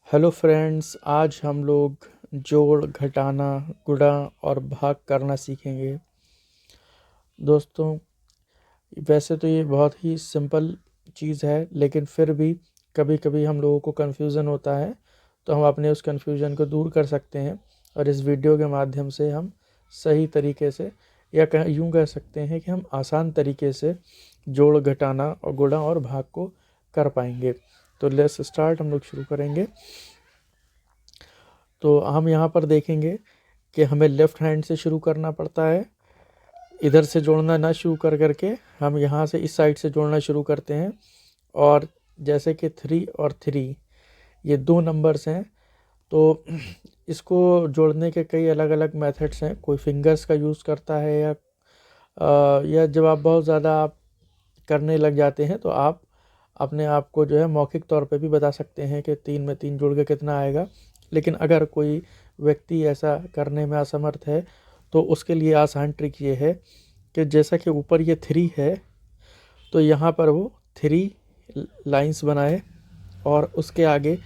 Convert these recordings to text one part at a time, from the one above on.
Hello friends, आज हम लोग जोड़, घटाना, गुणा और भाग करना सीखेंगे। दोस्तों, वैसे तो ये बहुत ही सिंपल चीज़ है, लेकिन फिर भी कभी कभी हम लोगों को कन्फ्यूज़न होता है, तो हम अपने उस कन्फ्यूज़न को दूर कर सकते हैं और इस वीडियो के माध्यम से हम सही तरीके से, या यूँ कह सकते हैं कि हम आसान तरीके से जोड़, घटाना और गुणा और भाग को कर पाएंगे। तो लेट्स स्टार्ट, हम लोग शुरू करेंगे। तो हम यहाँ पर देखेंगे कि हमें लेफ़्ट हैंड से शुरू करना पड़ता है। इधर से जोड़ना ना शुरू करके हम यहाँ से इस साइड से जोड़ना शुरू करते हैं। और जैसे कि 3 और 3 ये दो नंबर्स हैं, तो इसको जोड़ने के कई अलग अलग मेथड्स हैं। कोई फिंगर्स का यूज़ करता है, या जब आप बहुत ज़्यादा आप करने लग जाते हैं तो आप अपने आप को जो है मौखिक तौर पे भी बता सकते हैं कि 3 में 3 जोड़ के कितना आएगा। लेकिन अगर कोई व्यक्ति ऐसा करने में असमर्थ है तो उसके लिए आसान ट्रिक ये है कि जैसा कि ऊपर ये 3 है, तो यहाँ पर वो 3 लाइंस बनाए, और उसके आगे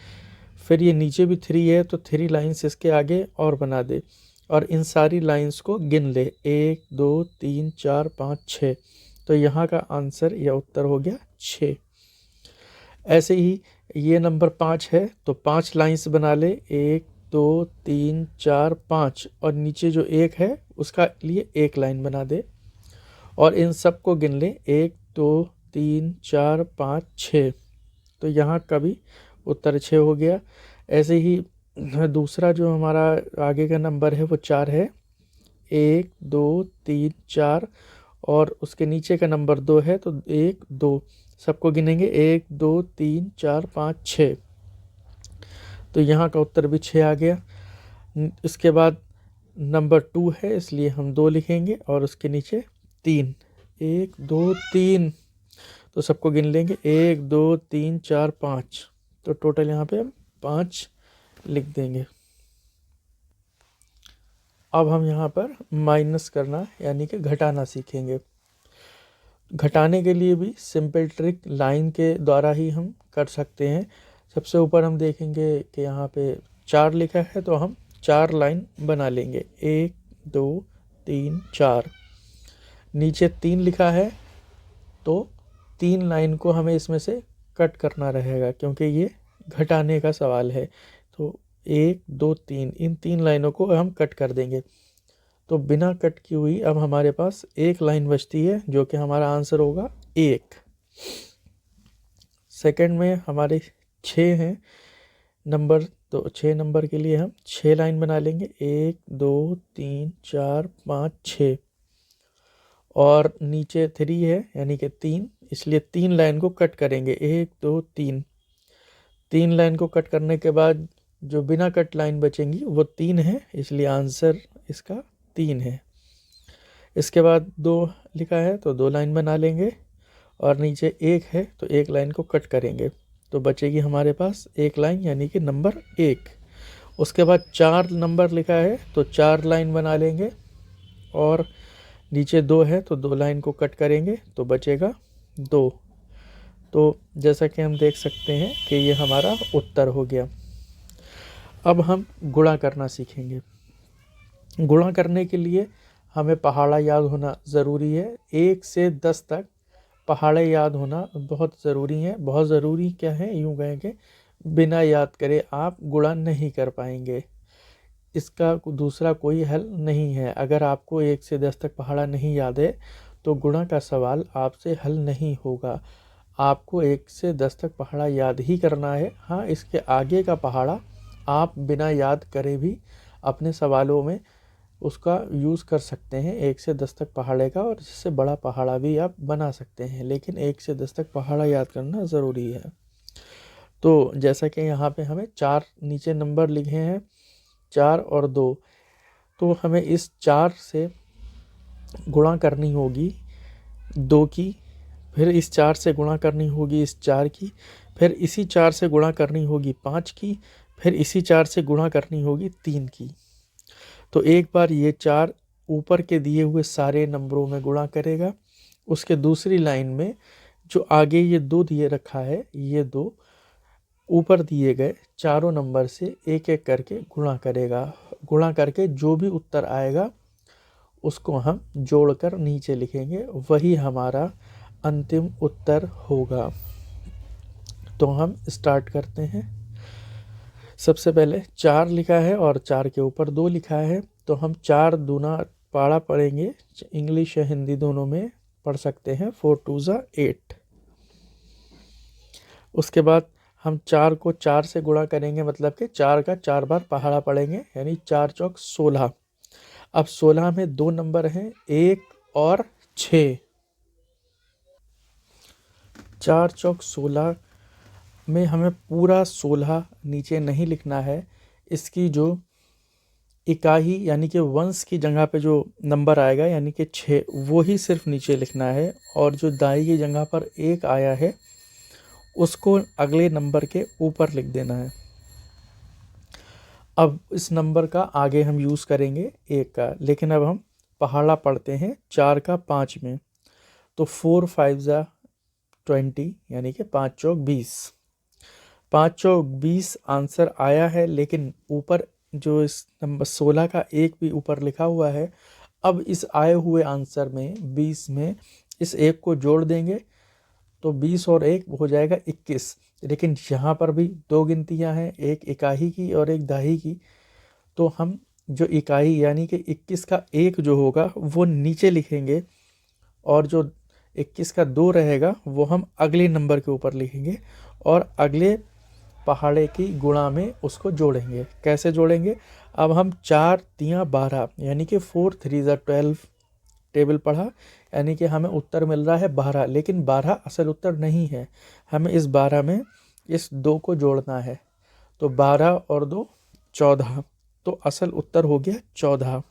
फिर ये नीचे भी 3 है तो 3 लाइंस इसके आगे और बना दे, और इन सारी लाइंस को गिन ले, 1 2 3 4 5 6। तो यहाँ का आंसर या उत्तर हो गया 6। ऐसे ही ये नंबर 5 है तो 5 लाइंस बना ले, 1 2 3 4 5, और नीचे जो 1 है उसका लिए 1 लाइन बना दे, और इन सब को गिन ले, 1 2 3 4 5 6। तो यहाँ का भी उत्तर 6 हो गया। ऐसे ही दूसरा जो हमारा आगे का नंबर है वो 4 है, 1 2 3 4, और उसके नीचे का नंबर 2 है तो 1 2, सबको गिनेंगे, 1 2 3 4 5 6। तो यहाँ का उत्तर भी 6 आ गया। इसके बाद नंबर 2 है, इसलिए हम 2 लिखेंगे, और उसके नीचे 3, 1 2 3, तो सबको गिन लेंगे, 1 2 3 4 5। तो टोटल यहाँ पे हम 5 लिख देंगे। अब हम यहाँ पर माइनस करना यानी कि घटाना सीखेंगे। घटाने के लिए भी सिंपल ट्रिक लाइन के द्वारा ही हम कर सकते हैं। सबसे ऊपर हम देखेंगे कि यहाँ पे 4 लिखा है तो हम 4 लाइन बना लेंगे, 1 2 3 4। नीचे 3 लिखा है तो 3 लाइन को हमें इसमें से कट करना रहेगा, क्योंकि ये घटाने का सवाल है। तो 1 2 3, इन 3 लाइनों को हम कट कर देंगे। तो बिना कट की हुई अब हमारे पास एक लाइन बचती है, जो कि हमारा आंसर होगा 1। सेकंड में हमारे 6 हैं नंबर, तो 6 नंबर के लिए हम 6 लाइन बना लेंगे, 1 2 3 4 5 6, और नीचे 3 है यानी कि 3, इसलिए 3 लाइन को कट करेंगे, 1 2 3। 3 लाइन को कट करने के बाद जो बिना कट लाइन बचेंगी वो 3 है, इसलिए आंसर इसका 3 है। इसके बाद 2 लिखा है तो 2 लाइन बना लेंगे, और नीचे 1 है तो 1 लाइन को कट करेंगे, तो बचेगी हमारे पास 1 लाइन यानी कि नंबर 1। उसके बाद 4 नंबर लिखा है तो 4 लाइन बना लेंगे, और नीचे 2 है तो 2 लाइन को कट करेंगे, तो बचेगा 2। तो जैसा कि हम देख सकते हैं कि ये हमारा उत्तर हो गया। अब हम गुणा करना सीखेंगे। गुणा करने के लिए हमें पहाड़ा याद होना ज़रूरी है। 1 से 10 तक पहाड़े याद होना बहुत ज़रूरी है। बहुत ज़रूरी क्या है, यूँ कहें कि बिना याद करे आप गुणा नहीं कर पाएंगे। इसका दूसरा कोई हल नहीं है। अगर आपको 1 से 10 तक पहाड़ा नहीं याद है तो गुणा का सवाल आपसे हल नहीं होगा। आपको 1 से 10 तक पहाड़ा याद ही करना है। हाँ, इसके आगे का पहाड़ा आप बिना याद करे भी अपने सवालों में उसका यूज़ कर सकते हैं, 1 से 10 तक पहाड़े का, और इससे बड़ा पहाड़ा भी आप बना सकते हैं, लेकिन 1 से 10 तक पहाड़ा याद करना ज़रूरी है। तो जैसा कि यहाँ पे हमें 4 नीचे नंबर लिखे हैं, 4 और 2, तो हमें इस 4 से गुणा करनी होगी 2 की, फिर इस 4 से गुणा करनी होगी इस 4 की, फिर इसी 4 से गुणा करनी होगी 5 की, फिर इसी 4 से गुणा करनी होगी 3 की। तो एक बार ये 4 ऊपर के दिए हुए सारे नंबरों में गुणा करेगा, उसके दूसरी लाइन में जो आगे ये 2 दिए रखा है, ये 2 ऊपर दिए गए चारों नंबर से एक एक करके गुणा करेगा। गुणा करके जो भी उत्तर आएगा उसको हम जोड़कर नीचे लिखेंगे, वही हमारा अंतिम उत्तर होगा। तो हम स्टार्ट करते हैं। सबसे पहले 4 लिखा है और 4 के ऊपर 2 लिखा है, तो हम 4 दूना पाड़ा पढ़ेंगे। इंग्लिश या हिंदी दोनों में पढ़ सकते हैं। 4 2 ज़ा 8। उसके बाद हम 4 को 4 से गुणा करेंगे, मतलब कि 4 का 4 बार पहाड़ा पढ़ेंगे, यानी 4 चौक 16। अब 16 में 2 नंबर हैं, 1 और 6। 4 चौक 16 में हमें पूरा 16 नीचे नहीं लिखना है। इसकी जो इकाई यानी कि वंश की जगह पे जो नंबर आएगा यानी कि 6, वो ही सिर्फ नीचे लिखना है, और जो दाई की जगह पर 1 आया है उसको अगले नंबर के ऊपर लिख देना है। अब इस नंबर का आगे हम यूज़ करेंगे 1 का, लेकिन अब हम पहाड़ा पढ़ते हैं 4 का 5 में। तो 4 5 ज़ा 20, यानी कि 5 चौक 20। 5 चौक 20 आंसर आया है, लेकिन ऊपर जो इस नंबर 16 का 1 भी ऊपर लिखा हुआ है। अब इस आए हुए आंसर में 20 में इस 1 को जोड़ देंगे, तो 20 और 1 हो जाएगा 21। लेकिन यहाँ पर भी 2 गिनतियाँ हैं, एक इकाई की और एक दाही की। तो हम जो इकाई यानी कि 21 का 1 जो होगा वो नीचे लिखेंगे, और जो 21 का 2 रहेगा वो हम अगले नंबर के ऊपर लिखेंगे, और अगले पहाड़े की गुणा में उसको जोड़ेंगे। कैसे जोड़ेंगे? अब हम 4 तियाँ 12, यानी कि 4 3 ज़ा 12 टेबल पढ़ा, यानी कि हमें उत्तर मिल रहा है 12, लेकिन 12 असल उत्तर नहीं है। हमें इस 12 में इस 2 को जोड़ना है, तो 12 और 2 14, तो असल उत्तर हो गया 14।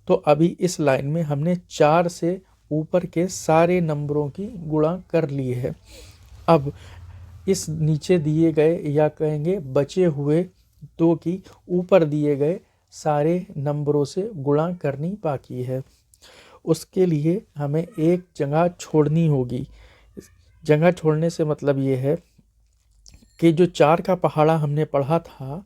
तो अभी इस लाइन में हमने 4 से ऊपर के सारे नंबरों की गुणा कर ली है। अब इस नीचे दिए गए या कहेंगे बचे हुए 2 की ऊपर दिए गए सारे नंबरों से गुणा करनी बाकी है। उसके लिए हमें एक जगह छोड़नी होगी। जगह छोड़ने से मतलब ये है कि जो 4 का पहाड़ा हमने पढ़ा था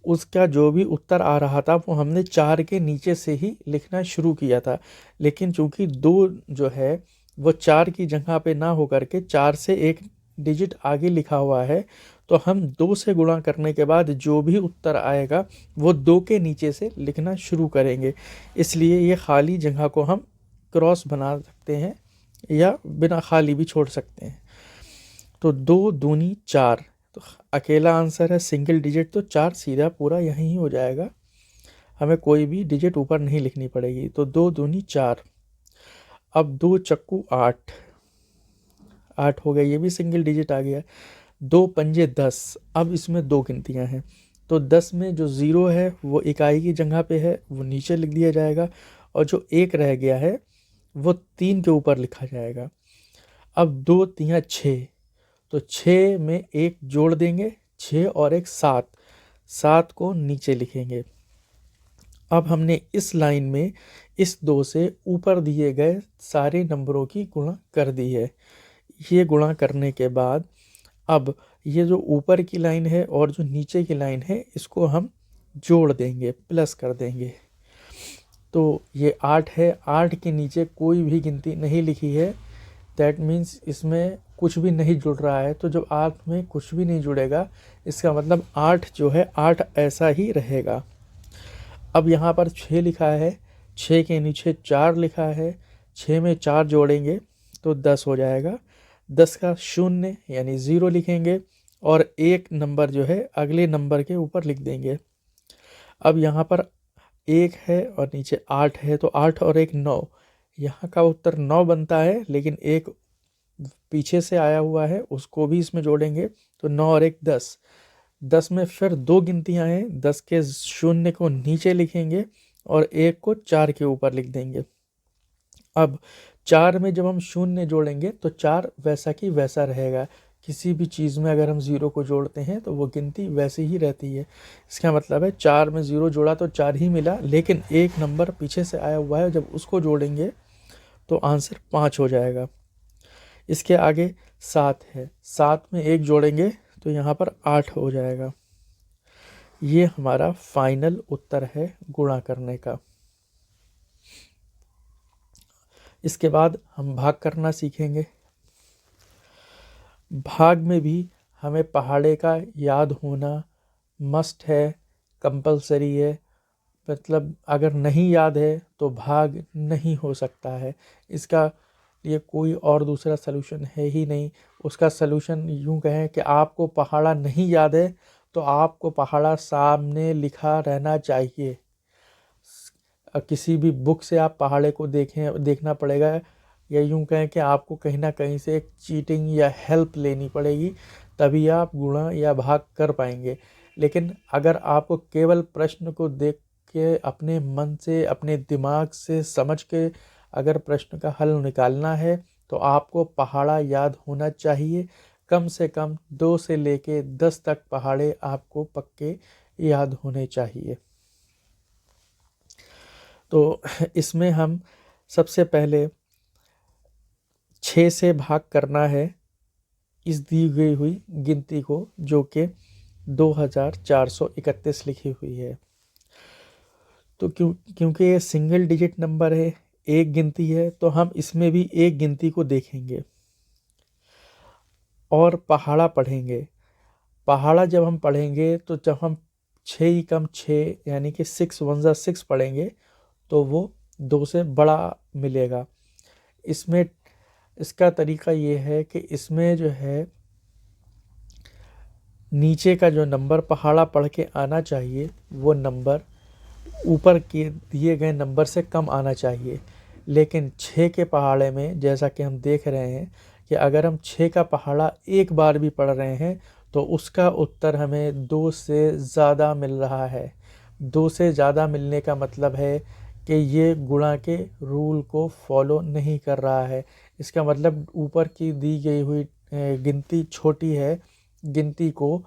उसका जो भी उत्तर आ रहा था वो हमने 4 के नीचे से ही लिखना शुरू किया था, लेकिन चूंकि 2 जो है वो 4 की जगह पे ना होकर के 4 से एक डिजिट आगे लिखा हुआ है, तो हम 2 से गुणा करने के बाद जो भी उत्तर आएगा वो 2 के नीचे से लिखना शुरू करेंगे। इसलिए ये खाली जगह को हम क्रॉस बना सकते हैं या बिना खाली भी छोड़ सकते हैं। तो 2 दूनी 4, तो अकेला आंसर है सिंगल डिजिट, तो 4 सीधा पूरा यहीं हो जाएगा, हमें कोई भी डिजिट ऊपर नहीं लिखनी पड़ेगी। तो 2 दूनी 4। अब 2 चक्कू 8, 8 हो गया, ये भी सिंगल डिजिट आ गया। 2 पंजे 10, अब इसमें 2 गिनतियां हैं, तो 10 में जो 0 है वो इकाई की जगह पे है, वो नीचे लिख दिया जाएगा, और जो 1 रह गया है वो 3 के ऊपर लिखा जाएगा। अब 2 तियाँ 6, तो 6 में 1 जोड़ देंगे, 6 और 1 7, 7 को नीचे लिखेंगे। अब हमने इस लाइन में इस 2 से ऊपर दिए गए सारे नंबरों की गुणा कर दी है। ये गुणा करने के बाद अब ये जो ऊपर की लाइन है और जो नीचे की लाइन है इसको हम जोड़ देंगे, प्लस कर देंगे। तो ये 8 है, 8 के नीचे कोई भी गिनती नहीं लिखी है, दैट मीन्स इसमें कुछ भी नहीं जुड़ रहा है। तो जब 8 में कुछ भी नहीं जुड़ेगा इसका मतलब 8 जो है 8 ऐसा ही रहेगा। अब यहाँ पर 6 लिखा है, 6 के नीचे 4 लिखा है, 6 में 4 जोड़ेंगे तो 10 हो जाएगा। 10 का 0 यानी 0 लिखेंगे, और एक नंबर जो है अगले नंबर के ऊपर लिख देंगे। अब यहाँ पर 1 है और नीचे 8 है, तो 8 और 1 9, यहाँ का उत्तर 9 बनता है, लेकिन एक पीछे से आया हुआ है उसको भी इसमें जोड़ेंगे, तो 9 और 1 10। 10 में फिर 2 गिनतियां हैं, 10 के 0 को नीचे लिखेंगे और 1 को 4 के ऊपर लिख देंगे। अब 4 में जब हम 0 जोड़ेंगे तो 4 वैसा की वैसा रहेगा। किसी भी चीज़ में अगर हम 0 को जोड़ते हैं तो वो गिनती वैसी ही रहती है। इसका मतलब है 4 में 0 जोड़ा तो 4 ही मिला, लेकिन एक नंबर पीछे से आया हुआ है, जब उसको जोड़ेंगे तो आंसर 5 हो जाएगा। इसके आगे 7 है, 7 में 1 जोड़ेंगे तो यहाँ पर 8 हो जाएगा। ये हमारा फाइनल उत्तर है गुणा करने का। इसके बाद हम भाग करना सीखेंगे। भाग में भी हमें पहाड़े का याद होना मस्ट है, कंपलसरी है। मतलब अगर नहीं याद है तो भाग नहीं हो सकता है। इसका ये कोई और दूसरा सलूशन है ही नहीं। उसका सलूशन यूँ कहें कि आपको पहाड़ा नहीं याद है तो आपको पहाड़ा सामने लिखा रहना चाहिए। किसी भी बुक से आप पहाड़े को देखना पड़ेगा, या यूँ कहें कि आपको कहीं ना कहीं से एक चीटिंग या हेल्प लेनी पड़ेगी, तभी आप गुणा या भाग कर पाएंगे। लेकिन अगर आपको केवल प्रश्न को देख के अपने मन से, अपने दिमाग से समझ के अगर प्रश्न का हल निकालना है तो आपको पहाड़ा याद होना चाहिए। कम से कम 2 से लेके 10 तक पहाड़े आपको पक्के याद होने चाहिए। तो इसमें हम सबसे पहले 6 से भाग करना है इस दी गई हुई गिनती को, जो कि 2431 लिखी हुई है। तो क्योंकि ये सिंगल डिजिट नंबर है, एक गिनती है, तो हम इसमें भी एक गिनती को देखेंगे और पहाड़ा पढ़ेंगे। पहाड़ा जब हम पढ़ेंगे तो जब हम 6 ही कम 6 यानी कि 6 1 जा 6 पढ़ेंगे तो वो 2 से बड़ा मिलेगा। इसमें इसका तरीका ये है कि इसमें जो है नीचे का जो नंबर पहाड़ा पढ़ के आना चाहिए वो नंबर ऊपर के दिए गए नंबर से कम आना चाहिए। लेकिन 6 के पहाड़े में जैसा कि हम देख रहे हैं कि अगर हम 6 का पहाड़ा एक बार भी पढ़ रहे हैं तो उसका उत्तर हमें 2 से ज़्यादा मिल रहा है। 2 से ज़्यादा मिलने का मतलब है कि ये गुणा के रूल को फॉलो नहीं कर रहा है। इसका मतलब ऊपर की दी गई हुई गिनती छोटी है, गिनती को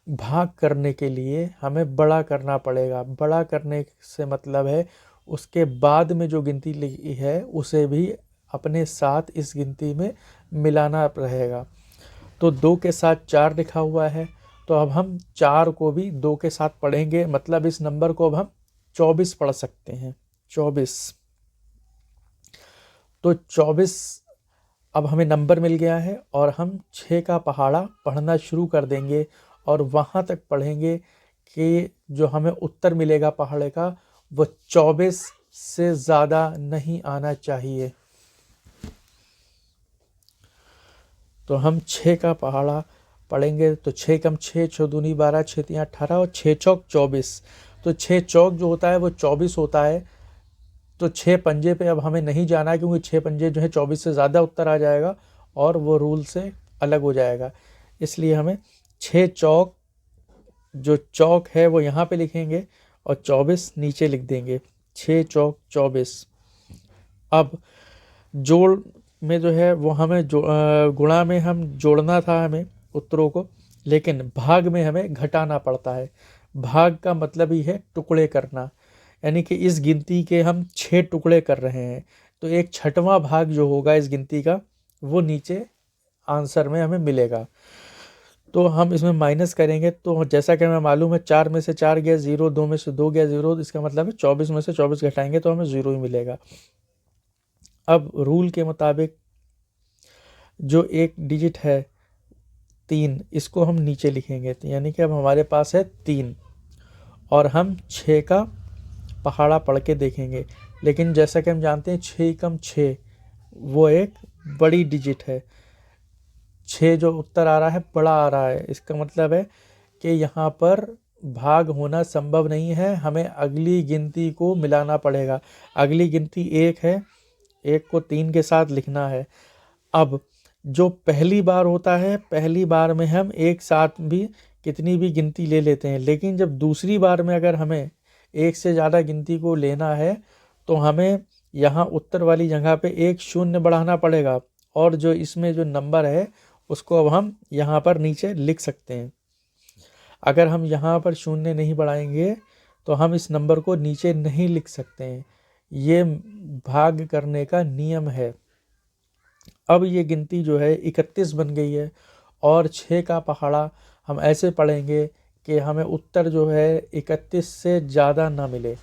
भाग करने के लिए हमें बड़ा करना पड़ेगा। बड़ा करने से मतलब है उसके बाद में जो गिनती लिखी है उसे भी अपने साथ इस गिनती में मिलाना रहेगा। तो 2 के साथ 4 लिखा हुआ है, तो अब हम 4 को भी 2 के साथ पढ़ेंगे, मतलब इस नंबर को अब हम 24 पढ़ सकते हैं। 24, तो 24 अब हमें नंबर मिल गया है और हम 6 का पहाड़ा पढ़ना शुरू कर देंगे और वहाँ तक पढ़ेंगे कि जो हमें उत्तर मिलेगा पहाड़े का वो 24 से ज़्यादा नहीं आना चाहिए। तो हम 6 का पहाड़ा पढ़ेंगे तो 6 कम 6, 6 दूनी 12, 6 तियाँ 18 और 6 चौक 24। तो 6 चौक जो होता है वो 24 होता है। तो 6 पंजे पे अब हमें नहीं जाना है क्योंकि 6 पंजे जो है 24 से ज़्यादा उत्तर आ जाएगा और वो रूल से अलग हो जाएगा। इसलिए हमें 6 चौक, जो चौक है वो यहाँ पे लिखेंगे और 24 नीचे लिख देंगे। 6 चौक 24। अब जोड़ में जो है वो हमें गुणा में हम जोड़ना था हमें उत्तरों को, लेकिन भाग में हमें घटाना पड़ता है। भाग का मतलब ही है टुकड़े करना, यानी कि इस गिनती के हम 6 टुकड़े कर रहे हैं तो एक 6वां भाग जो होगा इस गिनती का वो नीचे आंसर में हमें मिलेगा। तो हम इसमें माइनस करेंगे तो जैसा कि हमें मालूम है 4 में से 4 गया 0, 2 में से 2 गया 0, इसका मतलब है 24 में से 24 घटाएंगे तो हमें 0 ही मिलेगा। अब रूल के मुताबिक जो एक डिजिट है 3, इसको हम नीचे लिखेंगे, यानी कि अब हमारे पास है 3 और हम 6 का पहाड़ा पढ़ के देखेंगे। लेकिन जैसा कि हम जानते हैं 6 कम 6 वो एक बड़ी डिजिट है। 6 जो उत्तर आ रहा है बड़ा आ रहा है, इसका मतलब है कि यहाँ पर भाग होना संभव नहीं है। हमें अगली गिनती को मिलाना पड़ेगा। अगली गिनती 1 है, 1 को 3 के साथ लिखना है। अब जो पहली बार होता है, पहली बार में हम एक साथ भी कितनी भी गिनती ले लेते हैं, लेकिन जब दूसरी बार में अगर हमें एक से ज़्यादा गिनती को लेना है तो हमें यहाँ उत्तर वाली जगह पे एक शून्य बढ़ाना पड़ेगा और जो इसमें जो नंबर है उसको अब हम यहाँ पर नीचे लिख सकते हैं। अगर हम यहाँ पर शून्य नहीं बढ़ाएंगे तो हम इस नंबर को नीचे नहीं लिख सकते हैं। ये भाग करने का नियम है। अब ये गिनती जो है 31 बन गई है और 6 का पहाड़ा हम ऐसे पढ़ेंगे कि हमें उत्तर जो है 31 से ज़्यादा ना मिले।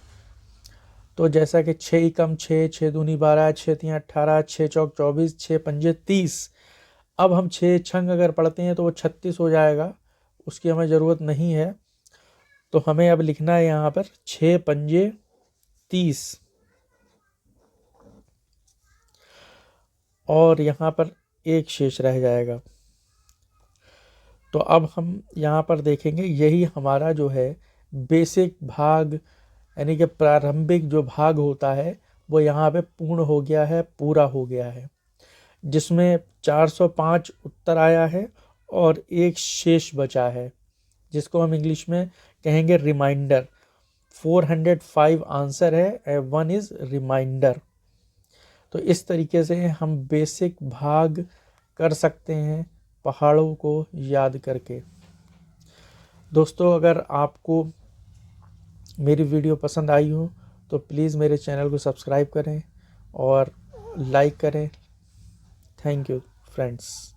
तो जैसा कि 6 एकम 6, 6 दूनी 12, 6 तियाँ 18, 6 चौक 24, 6 पंजे 30। अब हम 6 छंग अगर पढ़ते हैं तो वो 36 हो जाएगा, उसकी हमें ज़रूरत नहीं है। तो हमें अब लिखना है यहाँ पर 6 पंजे 30 और यहाँ पर एक शेष रह जाएगा। तो अब हम यहाँ पर देखेंगे, यही हमारा जो है बेसिक भाग यानी कि प्रारंभिक जो भाग होता है वो यहाँ पे पूर्ण हो गया है, पूरा हो गया है, जिसमें 405 उत्तर आया है और एक शेष बचा है, जिसको हम इंग्लिश में कहेंगे रिमाइंडर। 405 आंसर है एंड 1 इज रिमाइंडर। तो इस तरीके से हम बेसिक भाग कर सकते हैं पहाड़ों को याद करके। दोस्तों, अगर आपको मेरी वीडियो पसंद आई हो तो प्लीज़ मेरे चैनल को सब्सक्राइब करें और लाइक करें। Thank you friends.